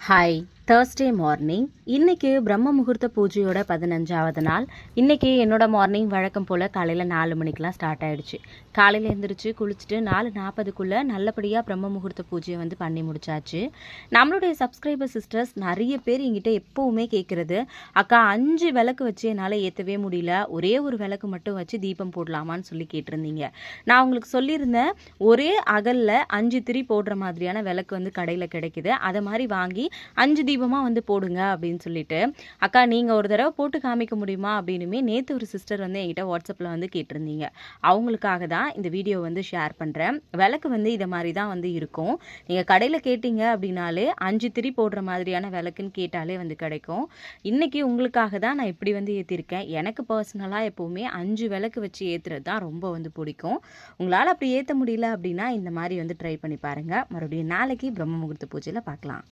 Hi, Thursday morning. இன்றைக்கி பிரம்ம முகூர்த்த பூஜையோட 15வது நாள். இன்றைக்கி என்னோட மார்னிங் வழக்கம் போல் காலையில் 4 மணிக்கெலாம் ஸ்டார்ட் ஆகிடுச்சு. காலையில் எழுந்திரிச்சு குளிச்சுட்டு 4:40க்குள்ளே நல்லபடியாக பிரம்ம முகூர்த்த பூஜையை வந்து பண்ணி முடிச்சாச்சு. நம்மளுடைய சப்ஸ்கிரைபர் சிஸ்டர்ஸ் நிறைய பேர் எங்கிட்ட எப்போவுமே கேட்குறது, அக்கா 5 விளக்கு வச்சு என்னால் ஏற்றவே முடியல, ஒரே ஒரு விளக்கு மட்டும் வச்சு தீபம் போடலாமான்னு சொல்லி கேட்டிருந்தீங்க. நான் உங்களுக்கு சொல்லியிருந்தேன், ஒரே அகலில் 5 திரி போடுற மாதிரியான விளக்கு வந்து கடையில் கிடைக்குது. அதை மாதிரி வாங்கி 5 தீபமாக வந்து போடுங்க அப்படின்னு சொல்லிட்டு, அக்கா நீங்கள் ஒரு தடவை போட்டு காமிக்க முடியுமா அப்படின்னுமே நேற்று ஒரு சிஸ்டர் வந்து என்கிட்ட வாட்ஸ்அப்பில் வந்து கேட்டிருந்தீங்க. அவங்களுக்காக தான் இந்த வீடியோ வந்து ஷேர் பண்ணுறேன். விளக்கு வந்து இதை மாதிரி தான் வந்து இருக்கும். நீங்கள் கடையில் கேட்டிங்க அப்படின்னாலே 5 திரி போடுற மாதிரியான விளக்குன்னு கேட்டாலே வந்து கிடைக்கும். இன்றைக்கி உங்களுக்காக தான் நான் இப்படி வந்து ஏற்றிருக்கேன். எனக்கு பர்சனலாக எப்போவுமே 5 விளக்கு வச்சு ஏற்றுறது தான் ரொம்ப வந்து பிடிக்கும். உங்களால் அப்படி ஏற்ற முடியல அப்படின்னா இந்த மாதிரி வந்து ட்ரை பண்ணி பாருங்கள். மறுபடியும் நாளைக்கு பிரம்ம முகூர்த்த பூஜையில் பார்க்கலாம்.